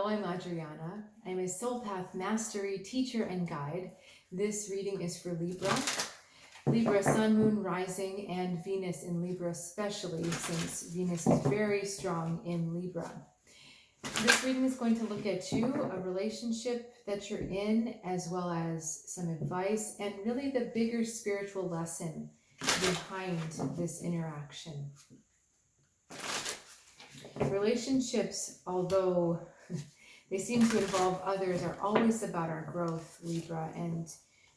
Hello, I'm Adriana. I'm a SoulPath Mastery Teacher and Guide. This reading is for Libra. Libra, Sun, Moon, Rising, and Venus in Libra especially, since Venus is very strong in Libra. This reading is going to look at you, a relationship that you're in, as well as some advice, and really the bigger spiritual lesson behind this interaction. Relationships, although they seem to involve others, are always about our growth, Libra, and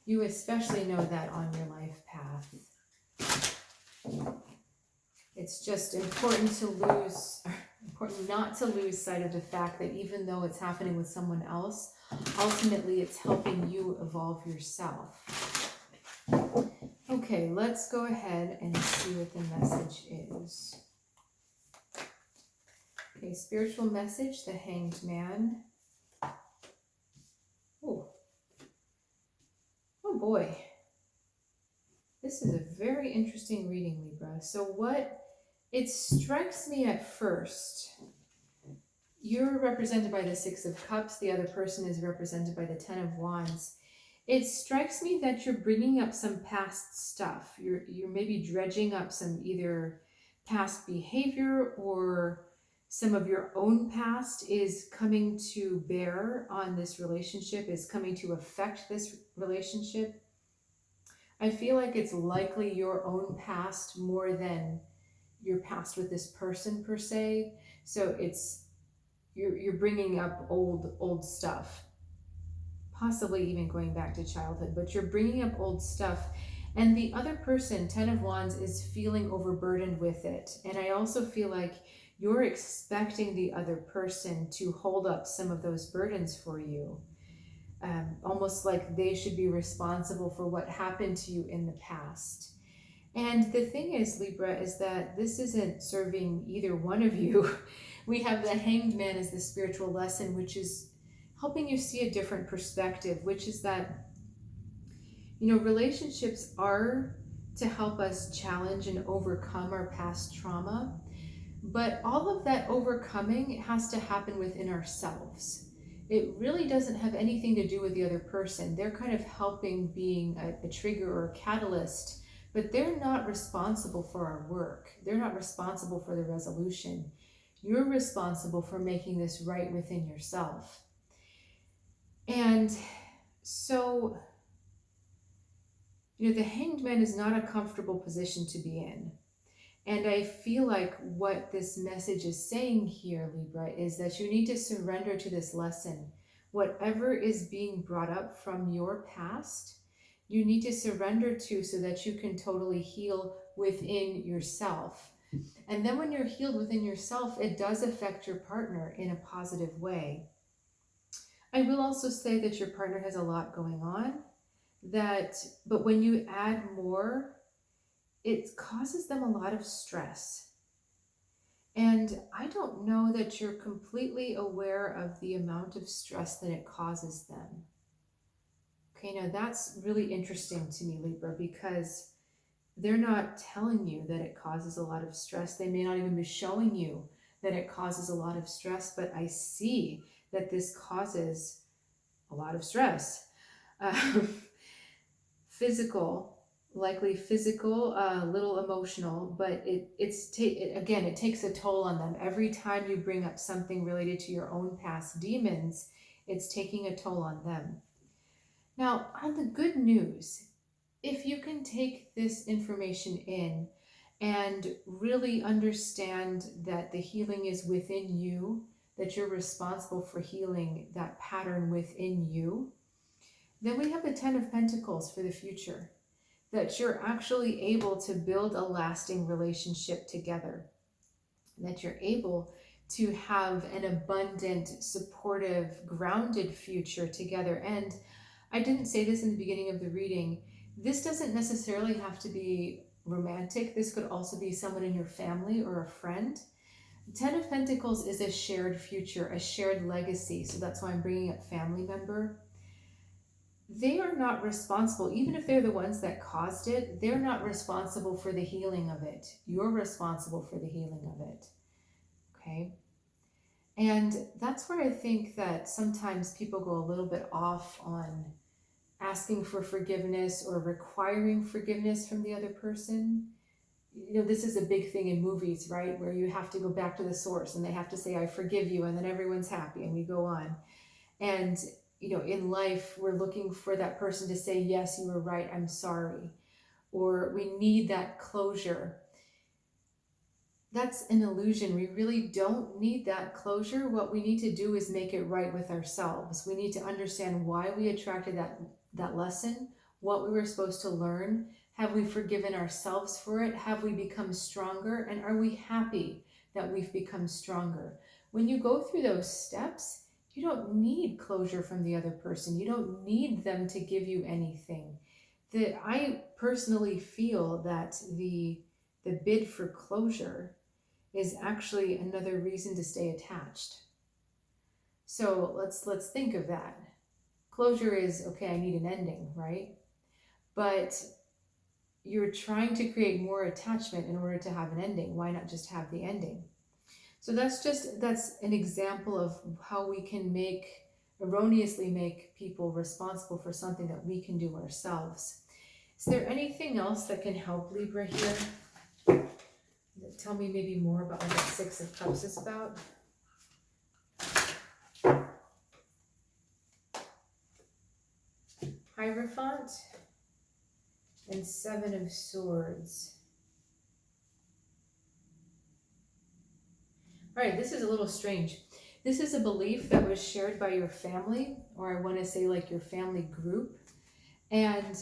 you especially know that on your life path. It's just important not to lose sight of the fact that even though it's happening with someone else, ultimately it's helping you evolve yourself. Okay, let's go ahead and see what the message is. Okay, spiritual message, the Hanged Man. Oh boy. This is a very interesting reading, Libra. So what it strikes me at first, you're represented by the Six of Cups, the other person is represented by the Ten of Wands. It strikes me that you're bringing up some past stuff. You're maybe dredging up some either past behavior or some of your own past is coming to bear on this relationship, is coming to affect this relationship. I feel like it's likely your own past more than your past with this person per se. So it's you're bringing up old stuff, possibly even going back to childhood, but you're bringing up old stuff. And the other person, Ten of Wands, is feeling overburdened with it. And I also feel like you're expecting the other person to hold up some of those burdens for you. Almost like they should be responsible for what happened to you in the past. And the thing is, Libra, is that this isn't serving either one of you. We have the Hanged Man as the spiritual lesson, which is helping you see a different perspective, which is that, relationships are to help us challenge and overcome our past trauma. But all of that overcoming has to happen within ourselves. It really doesn't have anything to do with the other person. They're kind of helping, being a trigger or a catalyst, but they're not responsible for our work. They're not responsible for the resolution. You're responsible for making this right within yourself. And so, the Hanged Man is not a comfortable position to be in. And I feel like what this message is saying here, Libra, is that you need to surrender to this lesson. Whatever is being brought up from your past, you need to surrender to so that you can totally heal within yourself. And then when you're healed within yourself, it does affect your partner in a positive way. I will also say that your partner has a lot going on, but when you add more, it causes them a lot of stress. And I don't know that you're completely aware of the amount of stress that it causes them. Okay, now that's really interesting to me, Libra, because they're not telling you that it causes a lot of stress. They may not even be showing you that it causes a lot of stress, but I see that this causes a lot of stress. Likely physical, a little emotional, but it takes a toll on them. Every time you bring up something related to your own past demons, it's taking a toll on them. Now, on the good news, if you can take this information in and really understand that the healing is within you, that you're responsible for healing that pattern within you, then we have the Ten of Pentacles for the future. That you're actually able to build a lasting relationship together, that you're able to have an abundant, supportive, grounded future together. And I didn't say this in the beginning of the reading, this doesn't necessarily have to be romantic. This could also be someone in your family or a friend. Ten of Pentacles is a shared future, a shared legacy. So that's why I'm bringing up family member. They are not responsible, even if they're the ones that caused it, they're not responsible for the healing of it. You're responsible for the healing of it. Okay? And that's where I think that sometimes people go a little bit off on asking for forgiveness or requiring forgiveness from the other person. You know, this is a big thing in movies, right? Where you have to go back to the source and they have to say, I forgive you, and then everyone's happy and we go on. And, you know, in life, we're looking for that person to say, yes, you were right, I'm sorry. Or we need that closure. That's an illusion. We really don't need that closure. What we need to do is make it right with ourselves. We need to understand why we attracted that lesson, what we were supposed to learn. Have we forgiven ourselves for it? Have we become stronger? And are we happy that we've become stronger? When you go through those steps, you don't need closure from the other person. You don't need them to give you anything. I personally feel that the bid for closure is actually another reason to stay attached. So let's think of that. Closure is, okay, I need an ending, right? But you're trying to create more attachment in order to have an ending. Why not just have the ending? So that's an example of how we can erroneously make people responsible for something that we can do ourselves. Is there anything else that can help Libra here? Tell me maybe more about what the Six of Cups is about. Hierophant and Seven of Swords. All right, this is a little strange. This is a belief that was shared by your family, or I want to say like your family group. And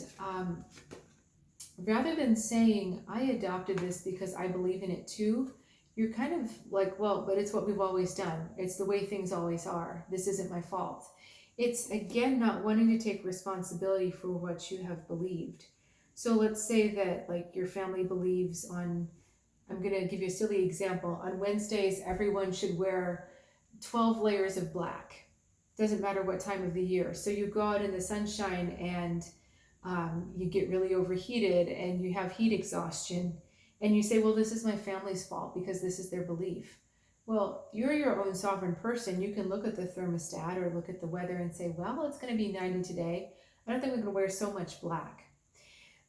rather than saying, I adopted this because I believe in it too, you're kind of like, well, but it's what we've always done. It's the way things always are. This isn't my fault. It's, again, not wanting to take responsibility for what you have believed. So let's say that like your family believes on, I'm going to give you a silly example. On Wednesdays, everyone should wear 12 layers of black. Doesn't matter what time of the year. So you go out in the sunshine and you get really overheated and you have heat exhaustion and you say, well, this is my family's fault because this is their belief. Well, you're your own sovereign person. You can look at the thermostat or look at the weather and say, well, it's going to be 90 today. I don't think we're going to wear so much black.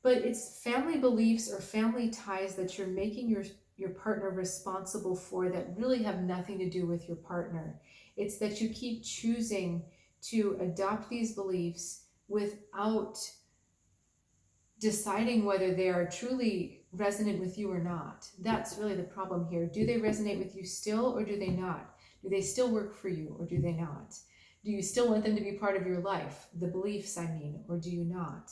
But it's family beliefs or family ties that you're making your partner responsible for that really have nothing to do with your partner. It's that you keep choosing to adopt these beliefs without deciding whether they are truly resonant with you or not. That's really the problem here. Do they resonate with you still or do they not? Do they still work for you or do they not? Do you still want them to be part of your life? The beliefs, I mean, or do you not?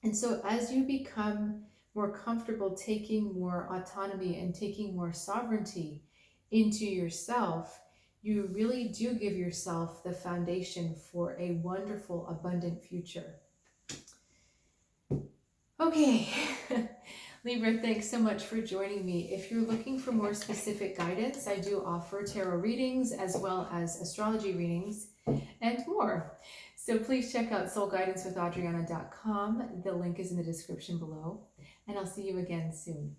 And so as you become more comfortable taking more autonomy and taking more sovereignty into yourself, you really do give yourself the foundation for a wonderful, abundant future. Okay, Libra, thanks so much for joining me. If you're looking for more specific guidance, I do offer tarot readings as well as astrology readings and more. So please check out soulguidancewithAdriana.com. The link is in the description below, and I'll see you again soon.